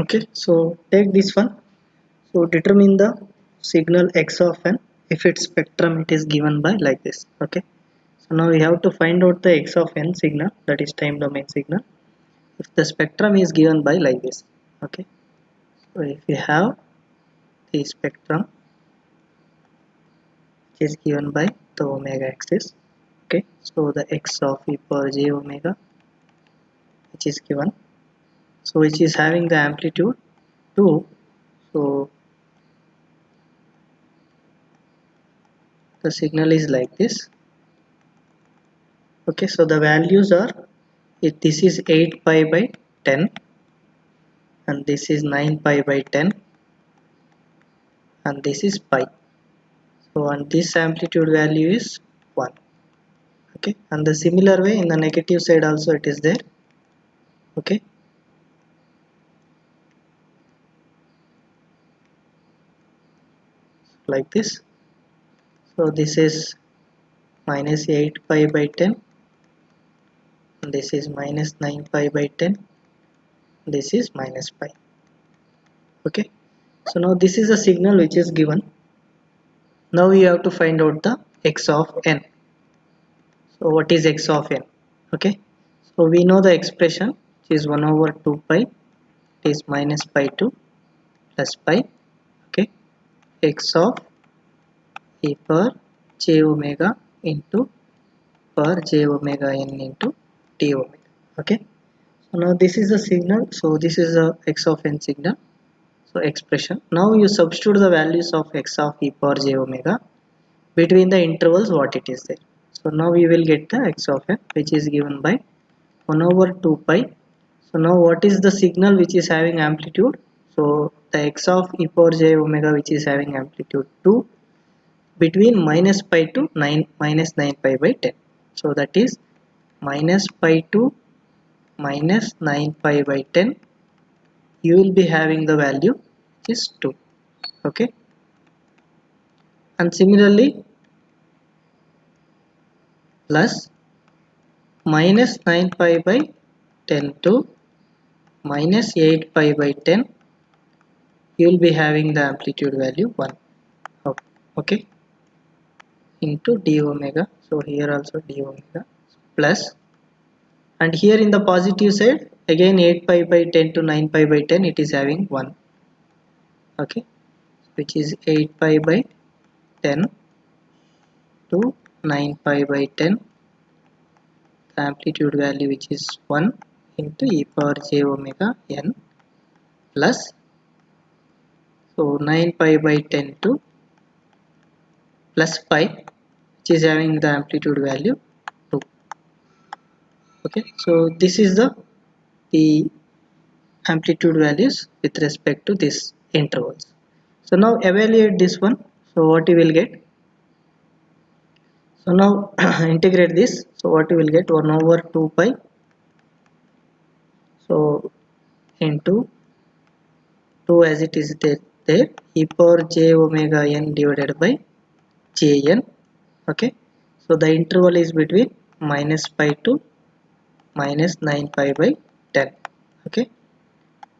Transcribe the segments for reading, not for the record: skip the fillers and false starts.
Okay, so take this one. So determine the signal x of n if its spectrum it is given by like this. Okay, so now we have to find out the x of n signal, that is time domain signal, if the spectrum is given by like this. Okay, so if we have the spectrum which is given by the omega axis. Okay, so the x of e power j omega which is given, so which is having the amplitude 2. So the signal is like this. Okay, so the values are, if this is 8 pi by 10 and this is 9 pi by 10 and this is pi. So and this amplitude value is 1. Okay, and the similar way in the negative side also it is there. Okay, like this. So this is minus 8 pi by 10 and this is minus 9 pi by 10, this is minus pi. Okay, so now this is a signal which is given. Now we have to find out the x of n. So what is x of n? Okay, so we know the expression which is 1 over 2 pi, it is minus pi to plus pi. Okay, x of e power j omega into power j omega n into t omega. Okay, so now this is the signal, so this is a x of n signal, so expression. Now you substitute the values of x of e power j omega between the intervals what it is there. So now we will get the x of n which is given by 1 over 2 pi. So now what is the signal which is having amplitude? So the x of e power j omega which is having amplitude 2 between minus pi to 9 minus 9 pi by 10. So that is minus pi to minus 9 pi by 10. You will be having the value which is 2. Okay, and similarly plus minus 9 pi by 10 to minus 8 pi by 10, you will be having the amplitude value 1. Okay, into d omega. So here also d omega plus, and here in the positive side again 8 pi by 10 to 9 pi by 10 it is having 1. Okay, which is 8 pi by 10 to 9 pi by 10, the amplitude value which is 1 into e power j omega n plus, so 9 pi by 10 to plus pi which is having the amplitude value 2. Okay, so this is the amplitude values with respect to this intervals. So now evaluate this one. So what you will get? So now integrate this. So what you will get? 1 over 2 pi. So into 2 as it is there e power j omega n divided by jn. Okay, so the interval is between minus pi to minus 9 pi by 10. Okay,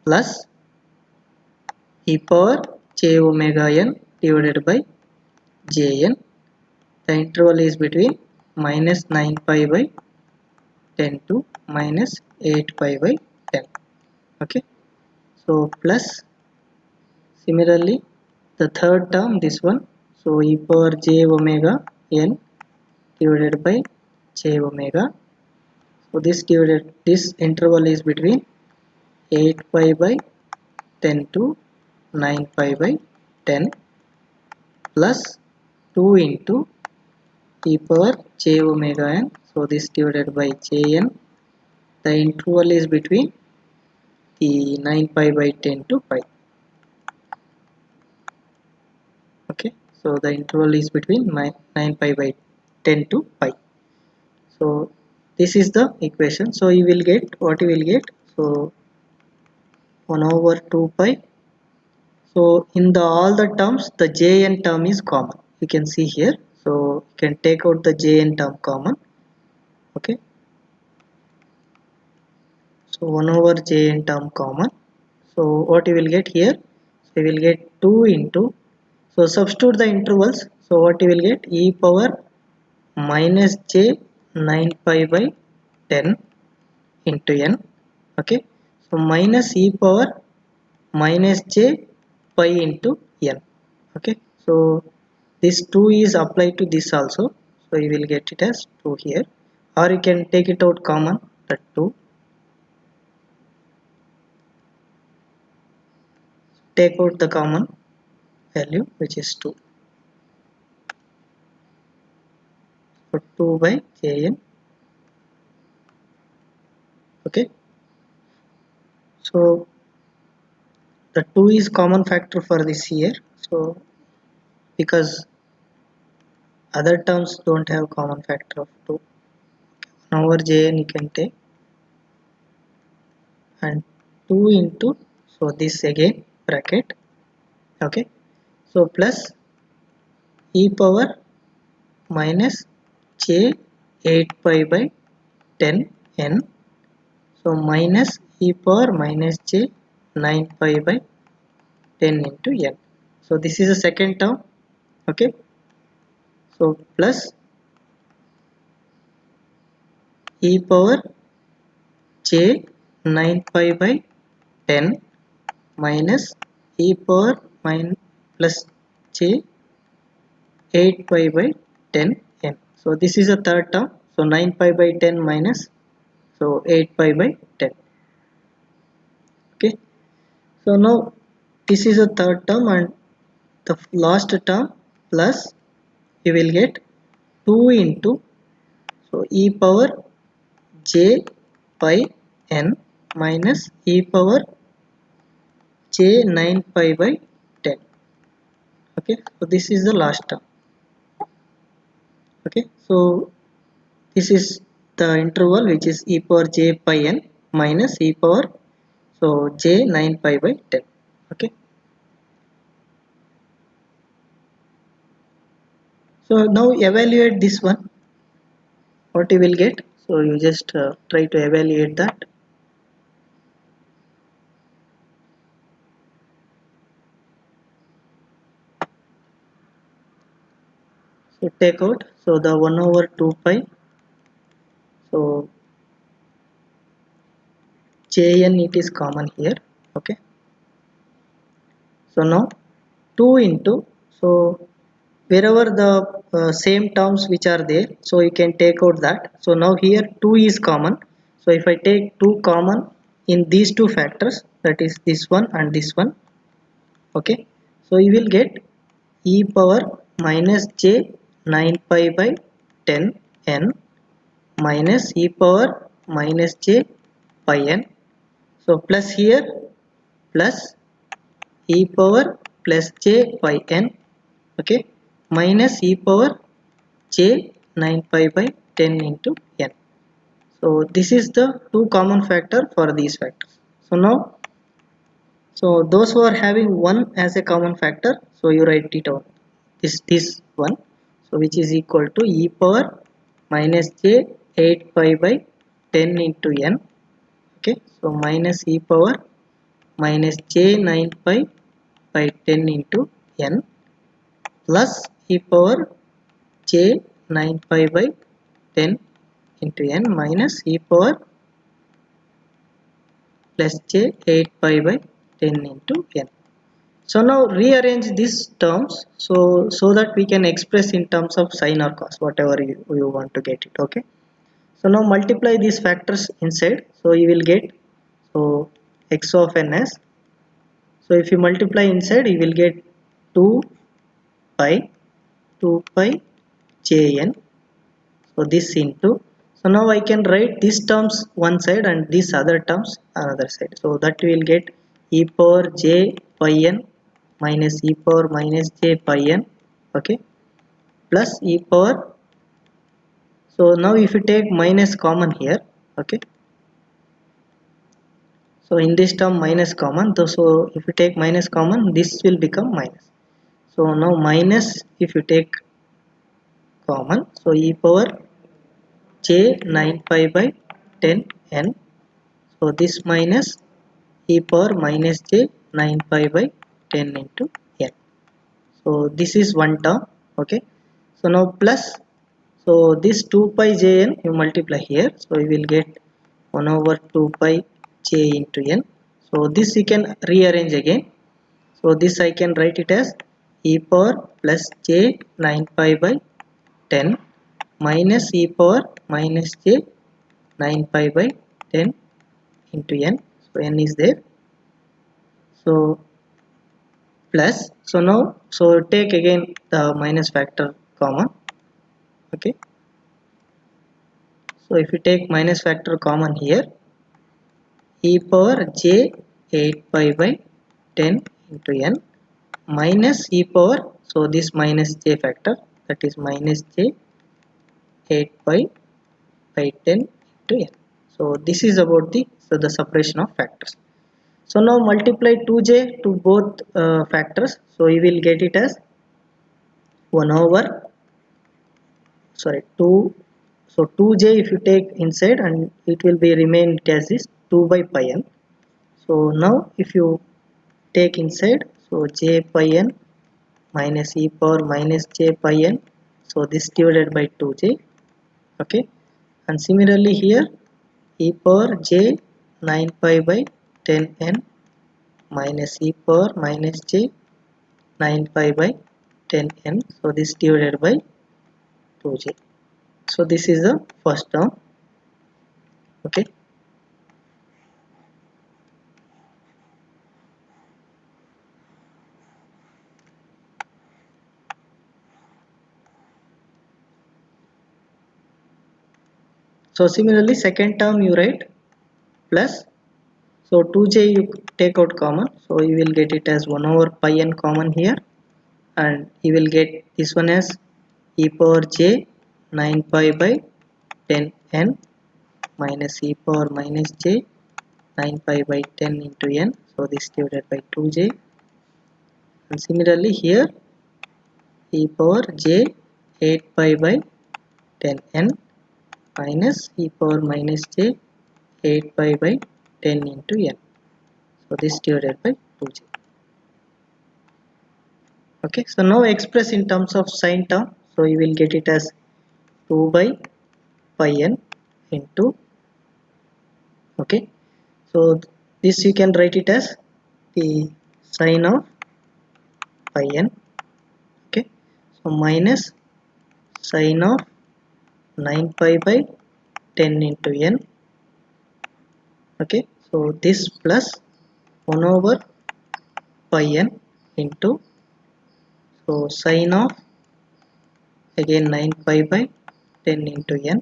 plus e power j omega n divided by jn. The interval is between minus 9 pi by 10 to minus 8 pi by 10. Okay, so plus similarly the third term this one, so e power j omega n divided by j omega. So this interval is between 8 pi by 10 to 9 pi by 10 plus 2 into e power j omega n. So this divided by jn. The interval is between the 9 pi by 10 to pi. Okay, so the interval is between 9 pi by 10 to pi. So this is the equation. So you will get what you will get. So 1 over 2 pi. So in the all the terms the jn term is common. You can see here. So you can take out the jn term common. Okay, so 1 over jn term common. So what you will get here? So you will get 2 into, so substitute the intervals. So what you will get? E power minus j 9 pi by 10 into n. Okay, so minus e power minus j pi into n. Okay, so this 2 is applied to this also, so you will get it as 2 here, or you can take it out common, that 2, take out the common value which is 2, so 2 by jn. Okay, so the 2 is common factor for this here, so because other terms don't have common factor of 2, now over jn you can take, and 2 into, so this again bracket. Okay, so plus e power minus j 8 pi by 10 n, so minus e power minus j 9 pi by 10 into n. So this is the second term. Okay, so plus e power j 9 pi by 10 minus e power plus j 8 pi by 10 n. So this is a third term. So 9 pi by 10 minus, so 8 pi by 10. Okay, so now this is a third term, and the last term plus you will get 2 into, so e power j pi n minus e power j 9 pi by 10. Okay, so this is the last term. Okay, so this is the interval which is e power j pi n minus e power, so j 9 pi by 10. Okay, so now evaluate this one, what you will get. So you just try to evaluate that. So take out, so the 1 over 2 pi, so jn it is common here. Okay, so now 2 into, so wherever the same terms which are there, so you can take out that. So now here 2 is common, so if I take 2 common in these two factors, that is this one and this one. Okay, so you will get e power minus j 9 pi by 10 n minus e power minus j pi n. So plus here plus e power plus j pi n. Okay, minus e power j 9 pi by 10 into n. So this is the two common factor for these factors. So now, so those who are having one as a common factor, so you write it out, this one, so which is equal to e power minus j 8 pi by 10 into n. Okay, so minus e power minus j 9 pi by 10 into n plus e power j 9 pi by 10 into n minus e power plus j 8 pi by 10 into n. So now rearrange these terms, so that we can express in terms of sin or cos, whatever you want to get it. Okay, so now multiply these factors inside, so you will get, so x of n as, so if you multiply inside you will get 2 pi 2 pi jn, so this into, so now I can write these terms one side and these other terms another side, so that we will get e power j pi n minus e power minus j pi n. Okay, plus e power, so now if you take minus common here. Okay, so in this term minus common, so if you take minus common this will become minus, so now minus if you take common, so e power j 9 pi by 10 n, so this minus e power minus j 9 pi by 10 into n. So this is one term. Okay, so now plus, so this 2 pi jn you multiply here, so you will get 1 over 2 pi j into n. So this you can rearrange again. So this I can write it as e power plus j 9 pi by 10 minus e power minus j 9 pi by 10 into n. So n is there. So plus, so now, so take again the minus factor common. Okay, so if you take minus factor common here, e power j 8 pi by 10 into n minus e power, so this minus j factor, that is minus j 8 pi by 10 into n. So this is about the, so the separation of factors. So now multiply 2j to both factors, so you will get it as 1 over, sorry, 2, so 2j if you take inside and it will be remained as is 2 by pi n. So now if you take inside, so j pi n minus e power minus j pi n, so this divided by 2j. Okay, and similarly here e power j 9 pi by 10 n minus e power minus j 9 pi by 10 n, so this divided by 2j. So this is the first term. Okay, so similarly second term you write plus, so 2j you take out common, so you will get it as 1 over pi n common here, and you will get this one as e power j 9 pi by 10 n minus e power minus j 9 pi by 10 into n, so this divided by 2j. And similarly here e power j 8 pi by 10 n minus e power minus j 8 pi by 10 into n, so this divided by 2j. Okay, so now express in terms of sign term, so you will get it as 2 by pi n into, okay, so this you can write it as the sine of pi n. Okay, so minus sine of 9 pi by 10 into n. Okay, so this plus 1 over pi n into, so sine of again 9 pi by 10 into n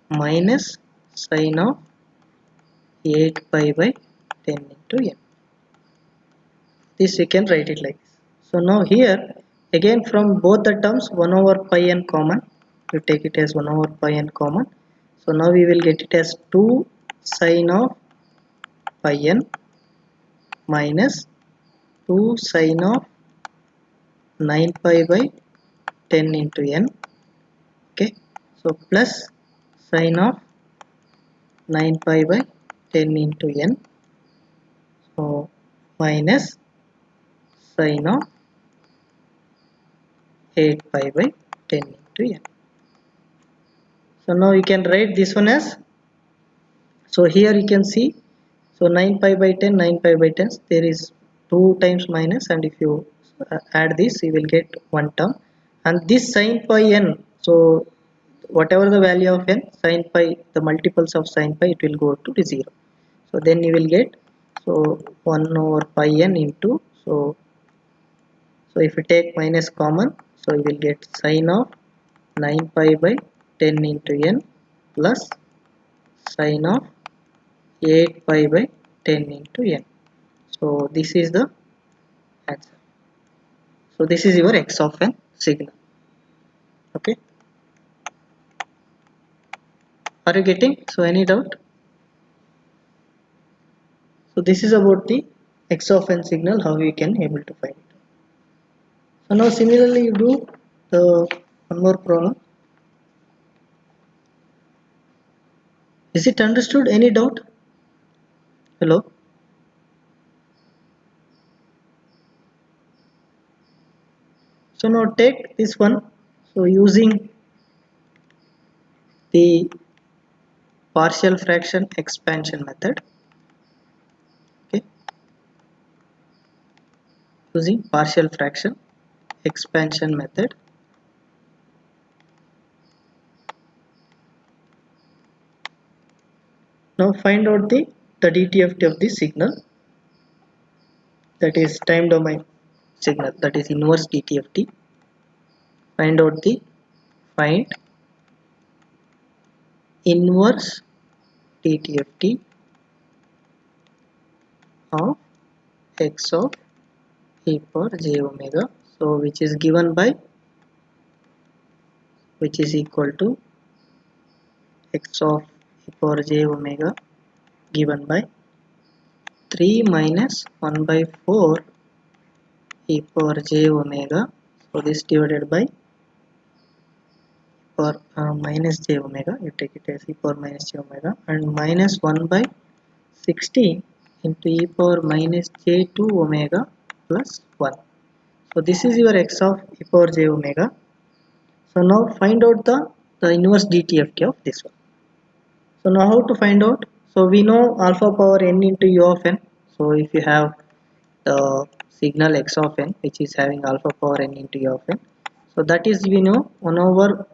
minus sine of 8 pi by 10 into n. This we can write it like this. So now here again from both the terms 1 over pi n common, you take it as 1 over pi n common, so now we will get it as 2 sine of pi n minus 2 sine of 9 pi by 10 into n. Okay, so plus sine of 9 pi by 10 into n, so minus sine of 8 pi by 10 into n. So now you can write this one as, so here you can see, so 9 pi by 10, 9 pi by 10, there is 2 times minus, and if you add this you will get one term, and this sin pi n, so whatever the value of n, sin pi, the multiples of sin pi, it will go to 0. So then you will get, so 1 over pi n into, so if you take minus common, so you will get sin of 9 pi by 10 into n plus sin of 8 pi by 10 into n. So this is the answer. So this is your x of n signal. Okay, are you getting? So any doubt? So this is about the x of n signal, how we can able to find it. So now similarly you do the one more problem. Is it understood? Any doubt? Hello? So now take this one. So using the partial fraction expansion method, okay, using partial fraction expansion method. Now find out the DTFT of the signal, that is time domain signal, that is inverse DTFT. Find out the find inverse DTFT of x of e power j omega, so which is given by, which is equal to x of e power j omega given by 3 minus 1 by 4 e power j omega, so this divided by power minus j omega, you take it as e power minus j omega, and minus 1 by 16 into e power minus j2 omega plus 1. So this is your x of e power j omega. So now find out the inverse DTFT of this one. So now how to find out? So we know alpha power n into u of n. So if you have the signal x of n which is having alpha power n into u of n, so that is we know 1 over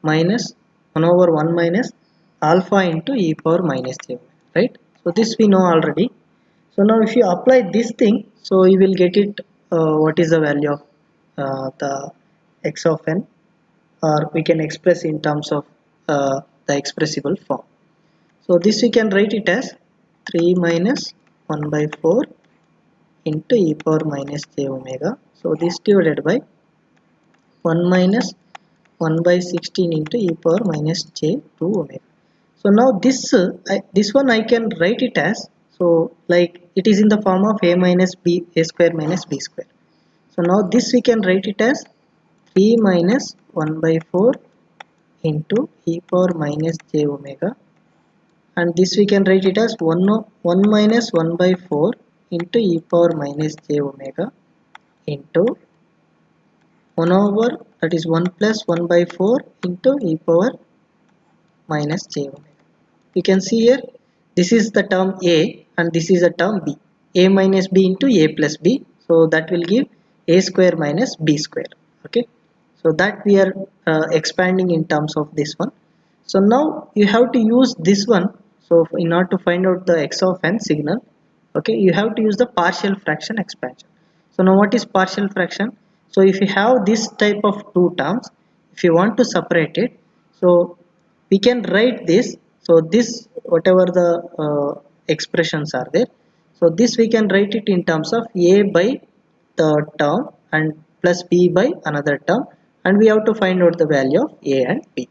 minus 1 over 1 minus alpha into e power minus j, right? So this we know already. So now if you apply this thing, so you will get it, what is the value of the x of n, or we can express in terms of the expressible form. So this we can write it as 3 minus 1 by 4 into e power minus j omega. So this divided by 1 minus 1 by 16 into e power minus j2 omega. So now this one I can write it as, so like it is in the form of a minus b, a square minus b square. So now this we can write it as 3 minus 1 by 4 into e power minus j omega, and this we can write it as 1 minus 1 by 4 into e power minus j omega into 1 over, that is 1 plus 1 by 4 into e power minus j omega. You can see here, this is the term a and this is the term b, a minus b into a plus b, so that will give a square minus b square. Okay, so that we are expanding in terms of this one. So now you have to use this one. So in order to find out the x of n signal, okay, you have to use the partial fraction expansion. So now what is partial fraction? So if you have this type of two terms, if you want to separate it, so we can write this. So this, whatever the expressions are there, so this we can write it in terms of a by the term and plus b by another term, and we have to find out the value of a and b.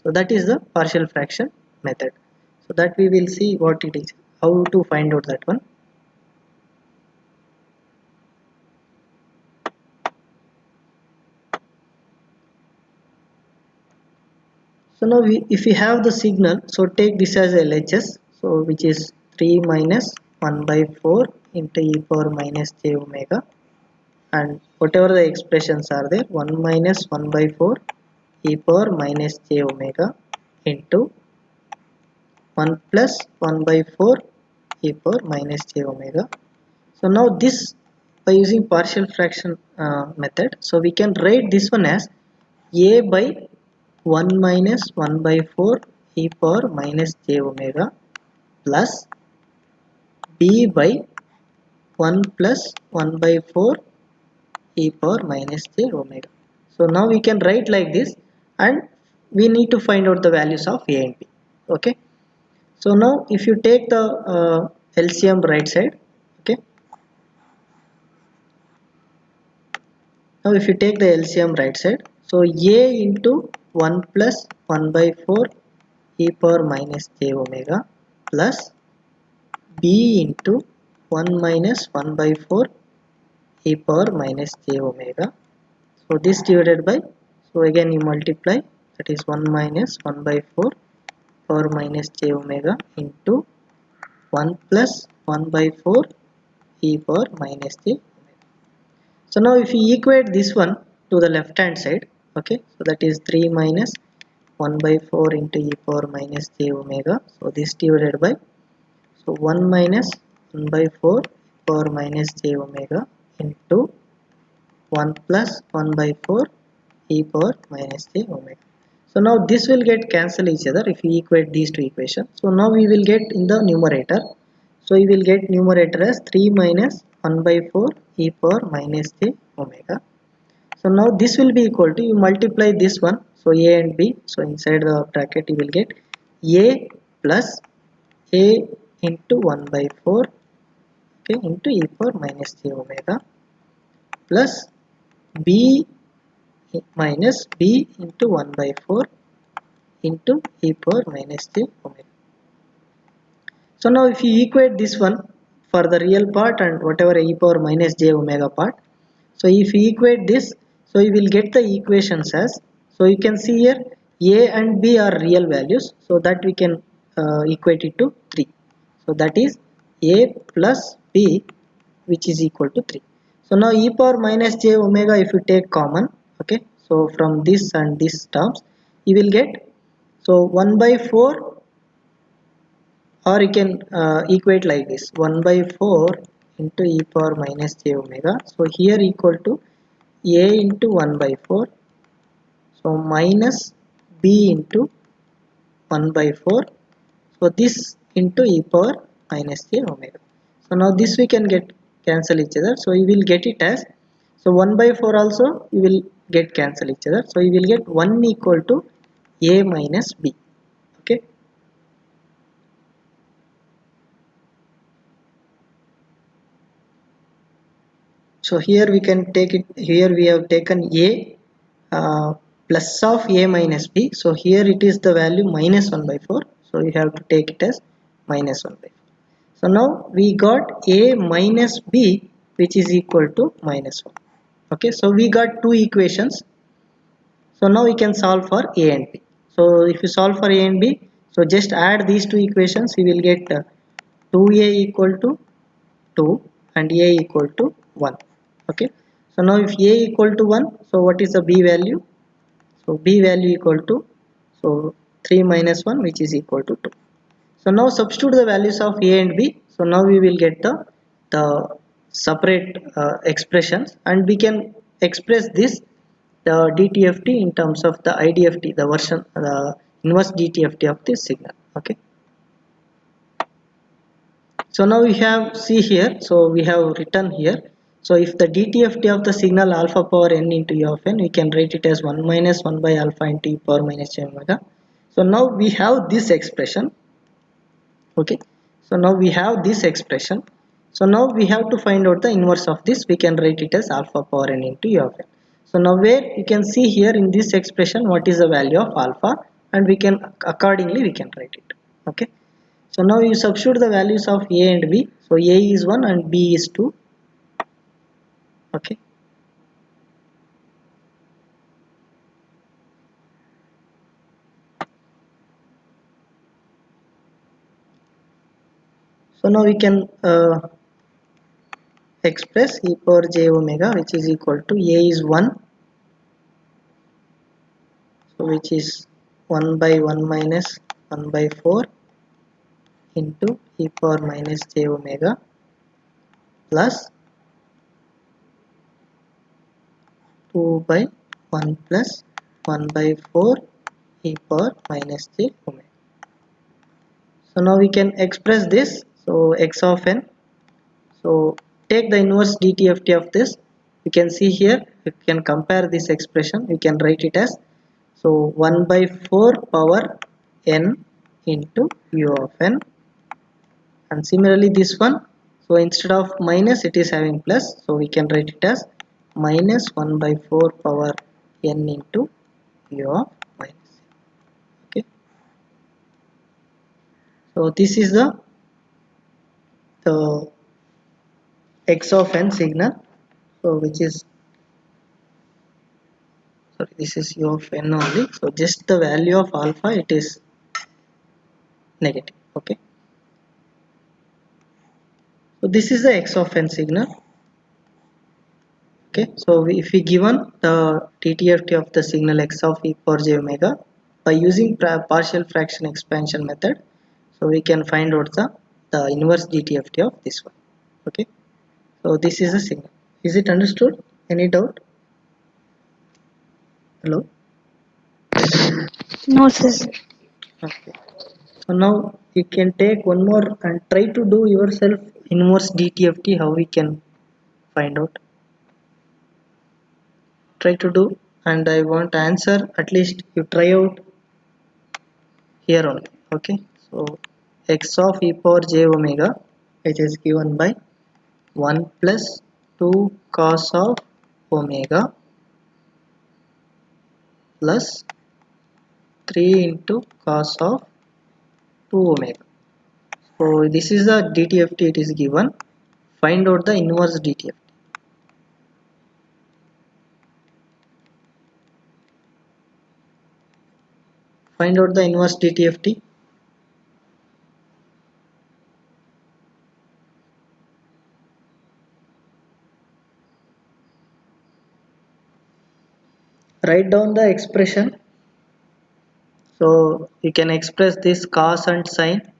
So that is the partial fraction method. So that we will see what it is, how to find out that one. So now if we have the signal, so take this as LHS, so which is 3 minus 1 by 4 into e power minus j omega, and whatever the expressions are there, 1 minus 1 by 4 e power minus j omega into 1 plus 1 by 4 e power minus j omega. So now this, by using partial fraction method, so we can write this one as a by 1 minus 1 by 4 e power minus j omega plus b by 1 plus 1 by 4 e power minus j omega. So now we can write like this, and we need to find out the values of a and b. Okay, so now if you take the LCM right side, okay, now if you take the LCM right side, so a into 1 plus 1 by 4 e power minus j omega plus b into 1 minus 1 by 4 e power minus j omega. So this divided by, so again you multiply, that is 1 minus 1 by 4 power minus j omega into 1 plus 1 by 4 e power minus j omega. So now if you equate this one, to the left hand side. Okay, so that is 3 minus 1 by 4 into e power minus j omega. So this divided by, so 1 minus 1 by 4 e power minus j omega into 1 plus 1 by 4 e power minus j omega. So now this will get cancel each other if we equate these two equations. So now we will get in the numerator. So we will get numerator as 3 minus 1 by 4 e power minus j omega. So now this will be equal to, you multiply this one, so a and b. So inside the bracket you will get a plus a into 1 by 4, okay, into e power minus j omega plus b minus b into 1 by 4 into e power minus j omega. So now if you equate this one for the real part and whatever e power minus j omega part, so if you equate this, so you will get the equations as, so you can see here a and b are real values, so that we can equate it to 3. So that is a plus b, which is equal to 3. So now e power minus j omega, if you take common, okay, so from this and this terms you will get, so 1 by 4, or you can equate like this, 1 by 4 into e power minus j omega. So here equal to a into 1 by 4, so minus b into 1 by 4, so this into e power minus j omega. So now this we can get cancel each other, so you will get it as, so 1 by 4 also you will get cancel each other, so you will get 1 equal to a minus b. Okay, so here we can take it, here we have taken a plus of a minus b, so here it is the value minus 1 by 4, so you have to take it as minus 1 by 4. So now we got a minus b, which is equal to minus 1. Okay, so we got two equations. So now we can solve for a and b. So if you solve for a and b, so just add these two equations, you will get 2a equal to 2 and a equal to 1. Okay, so now if a equal to 1, so what is the b value? So b value equal to, so 3 minus 1, which is equal to 2. So now substitute the values of a and b. So now we will get the separate expressions, and we can express this, the DTFT, in terms of the IDFT, the version, the inverse DTFT of this signal. Okay, so now we have, see here, so we have written here, so if the DTFT of the signal alpha power n into u of n, we can write it as 1 minus 1 by alpha into e power minus j omega. So now we have this expression. Okay, so now we have this expression, so now we have to find out the inverse of this. We can write it as alpha power n into u of n. So now where you can see here in this expression what is the value of alpha, and we can accordingly we can write it. Okay, so now you substitute the values of a and b. So a is 1 and b is 2. Okay, so now we can express e power j omega, which is equal to a is 1, so which is 1 by 1 minus 1 by 4 into e power minus j omega plus 2 by 1 plus 1 by 4 e power minus j omega. So now we can express this, so x of n, so take the inverse DTFT of this. You can see here, you can compare this expression, we can write it as, so 1 by 4 power n into u of n, and similarly this one, so instead of minus it is having plus, so we can write it as minus 1 by 4 power n into u of minus. Okay, so this is the x of n signal, so which is, sorry, this is u of n only, so just the value of alpha, it is negative. Okay, so this is the x of n signal. Okay, so if we given the DTFT of the signal x of e power j omega by using partial fraction expansion method, so we can find out the inverse DTFT of this one. Okay, so this is a signal. Is it understood? Any doubt? Hello? No, sir. Okay. So now you can take one more and try to do yourself inverse DTFT, how we can find out. Try to do, and I want answer at least you try out here only. Okay, so x of e power j omega, which is given by 1 plus 2 cos of omega plus 3 into cos of 2 omega. So this is the DTFT it is given. Find out the inverse DTFT. Find out the inverse DTFT. Write down the expression. So you can express this cos and sine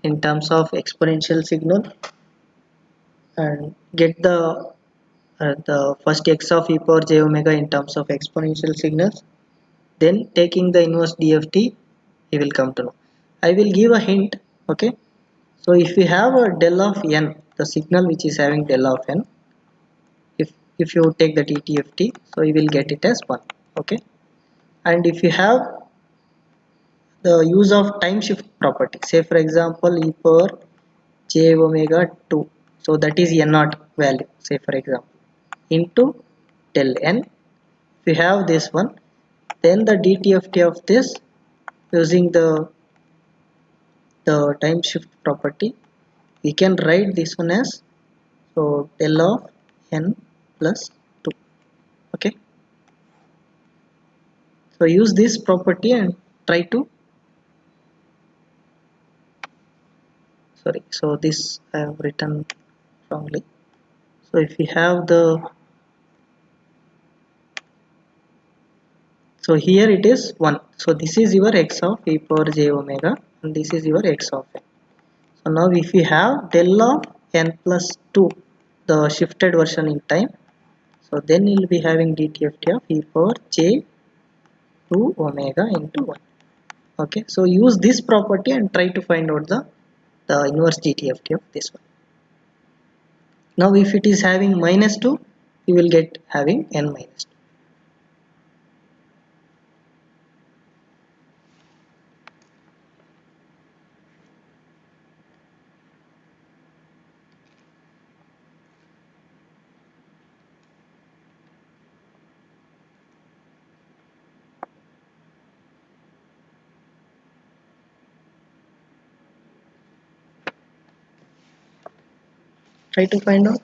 in terms of exponential signal and get the first x of e power j omega in terms of exponential signals. Then taking the inverse DFT, you will come to know. I will give a hint. Okay, so if you have a del of n, the signal which is having del of n, if you take the DTFT, so you will get it as 1. Okay, and if you have the use of time shift property, say for example e power j omega 2, so that is n naught value, say for example, into del n. If you have this one, then the DTFT of this using the time shift property, we can write this one as, so del of n plus 2. Okay, so use this property and try to, sorry, so this I have written wrongly. So if we have the, so here it is 1, so this is your x of e power j omega and this is your x of n. So now if we have del of n plus 2, the shifted version in time, so then we'll be having DTFT of e power j 2 omega into 1. Okay, so use this property and try to find out the inverse DTFT of this one. Now if it is having minus 2, you will get having n minus 2. Try to find out.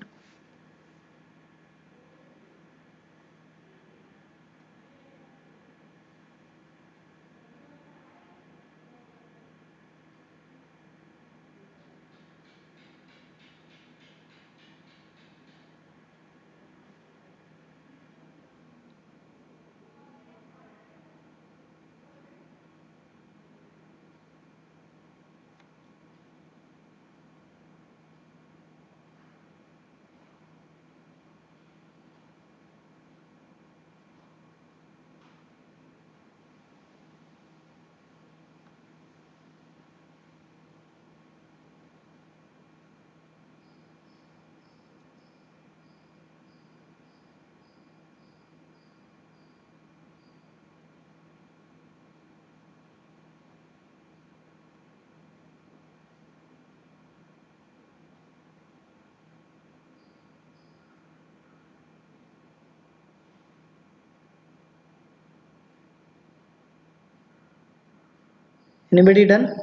Anybody done?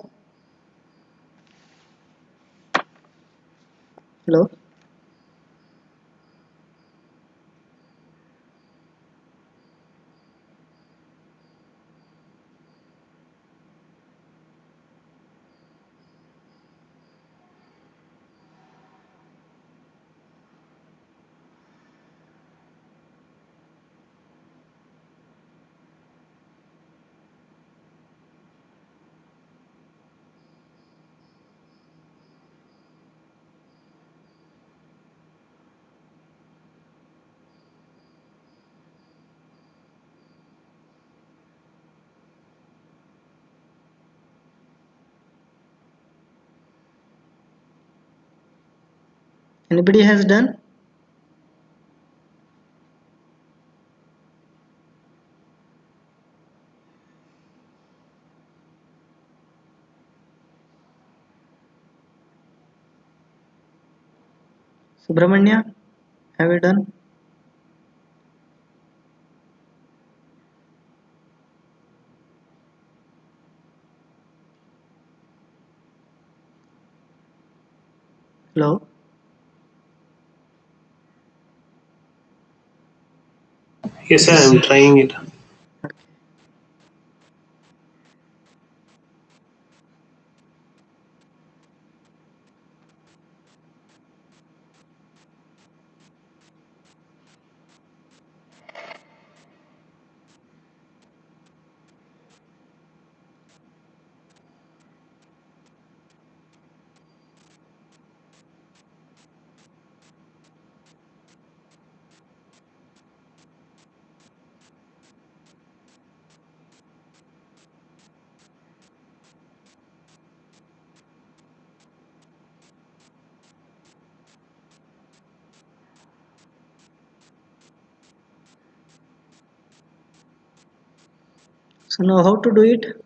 Hello? Anybody has done? Subramanya, have you done? Hello? Yes, sir, I'm trying it. Okay. So now how to do it?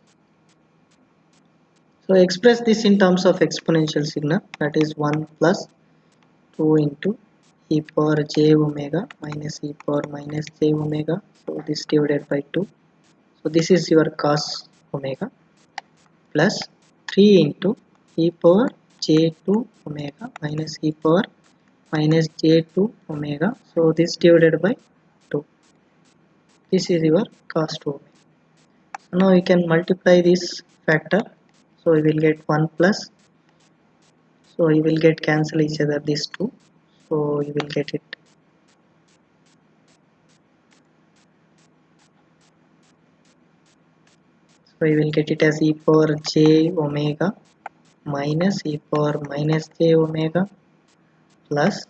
So express this in terms of exponential signal, that is 1 plus 2 into e power j omega minus e power minus j omega. So this divided by 2. So this is your cos omega plus 3 into e power j2 omega minus e power minus j2 omega. So this divided by 2. This is your cos 2 omega. So now you can multiply this factor. So we will get 1 plus. So you will get cancel each other these two. So you will get it. So you will get it as e power j omega minus e power minus j omega plus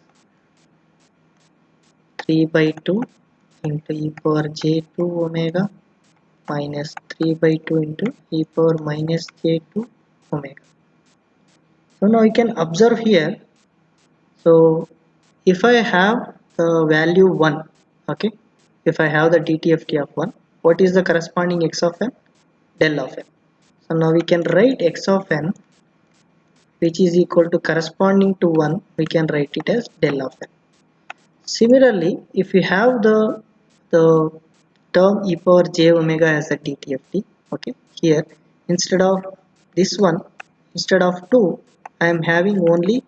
3 by 2 into e power j2 omega minus 3 by 2 into e power minus j2 omega. So now you can observe here. So if I have the value 1, okay, if I have the DTFT of 1, what is the corresponding x of n? Del of n. So now we can write x of n, which is equal to corresponding to 1, we can write it as del of n. Similarly, if we have the term e power j omega as a DTFT, okay, here instead of this one, instead of 2, I am having only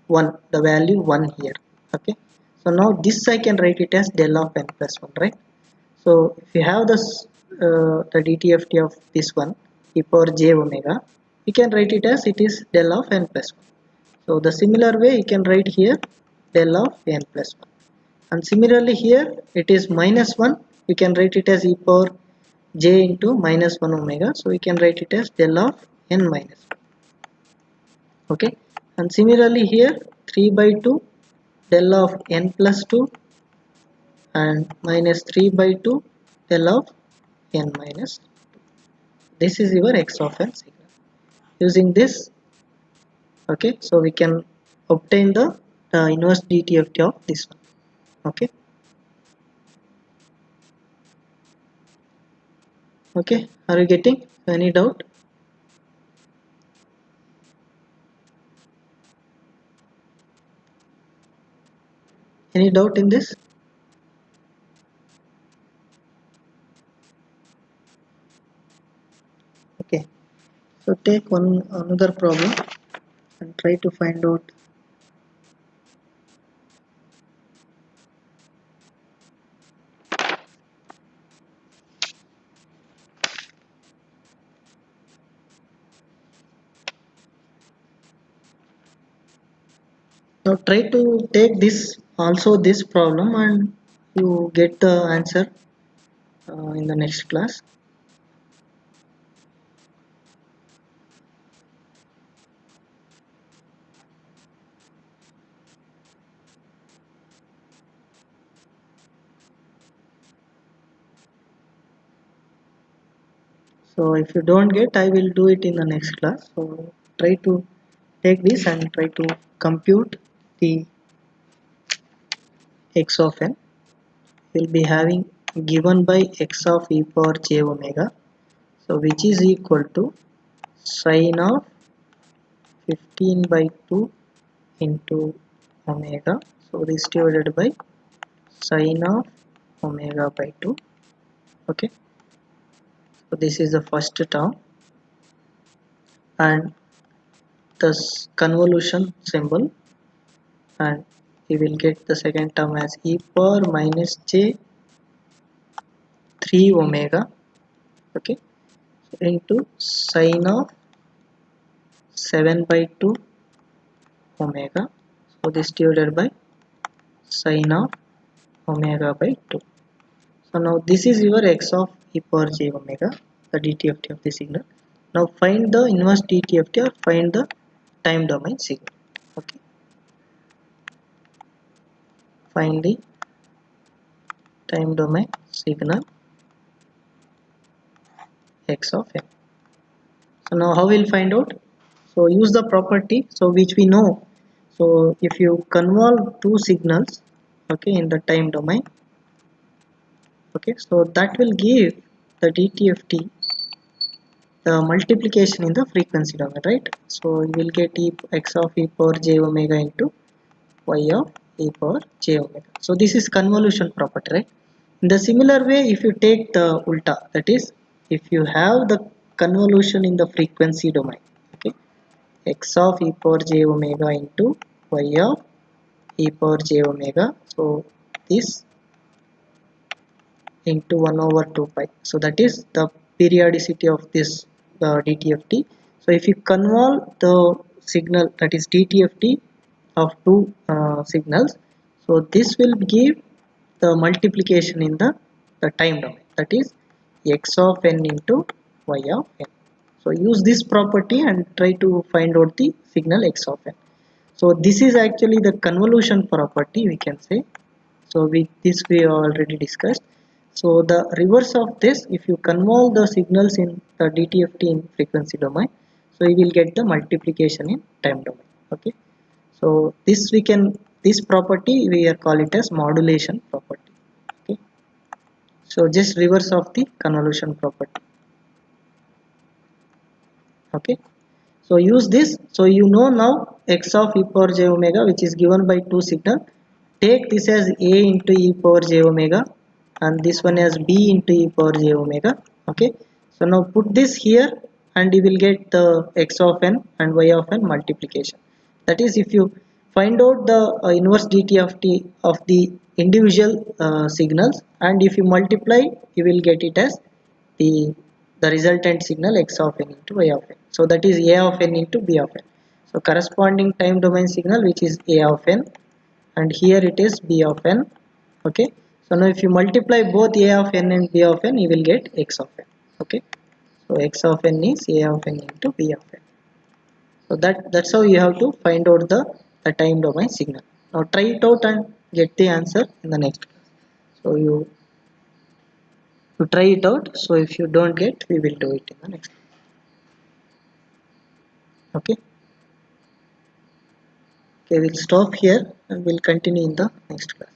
1, the value 1 here, okay. So now this I can write it as del of n plus 1, right? So if you have this the DTFT of this one, e power j omega, we can write it as it is del of n plus 1. So the similar way you can write here del of n plus 1. And similarly here it is minus 1, we can write it as e power j into minus 1 omega. So we can write it as del of n minus 1. Okay. And similarly here 3 by 2 del of n plus 2 and minus 3 by 2 del of n minus 2. This is your x of n signal. Using this, okay, so we can obtain the inverse DTFT of this one. Okay. Okay, are you getting any doubt? Any doubt in this? Okay, so take one another problem and try to find out. Now try to take this also this problem and you get the answer in the next class. So if you don't get, I will do it in the next class. So try to take this and try to compute the x of n will be having given by x of e power j omega, so which is equal to sine of 15 by 2 into omega, so this divided by sine of omega by 2. Okay, so this is the first term, and this convolution symbol, and we will get the second term as e power minus j 3 omega. Okay, so into sine of 7 by 2 omega, so this divided by sine of omega by 2. So now this is your x of e power j omega, the DTFT of the signal. Now find the inverse DTFT or find the time domain signal. Okay, find the time domain signal x of n. So now how we'll find out? So use the property so which we know. So if you convolve two signals, okay, in the time domain, okay, so that will give the DTFT the multiplication in the frequency domain, right? So you will get x of e power j omega into y of e power j omega. So this is convolution property, right? In the similar way, if you take the ulta, that is, if you have the convolution in the frequency domain, okay, x of e power j omega into y of e power j omega, so this into 1 over 2 pi, so that is the periodicity of this DTFT. So if you convolve the signal, that is DTFT of two signals, so this will give the multiplication in the time domain, that is x of n into y of n. So use this property and try to find out the signal x of n. So this is actually the convolution property, we can say. So this we already discussed. So the reverse of this, if you convolve the signals in the DTFT in frequency domain, so you will get the multiplication in time domain. Okay, so this property we are call it as modulation property. Okay, so just reverse of the convolution property. Okay, so use this, so you know now x of e power j omega, which is given by two signal. Take this as a into e power j omega, and this one as b into e power j omega. Okay, so now put this here, and you will get the x of n and y of n multiplication. That is, if you find out the inverse dt of t of the individual signals, and if you multiply, you will get it as the resultant signal x of n into y of n. So that is a of n into b of n. So corresponding time domain signal, which is a of n, and here it is b of n. Okay, so now if you multiply both a of n and b of n, you will get x of n. Okay, so x of n is a of n into b of n. So that's how you have to find out the time domain signal. Now try it out and get the answer in the next class. So you try it out. So if you don't get, we will do it in the next. Okay, okay, we'll stop here and we'll continue in the next class.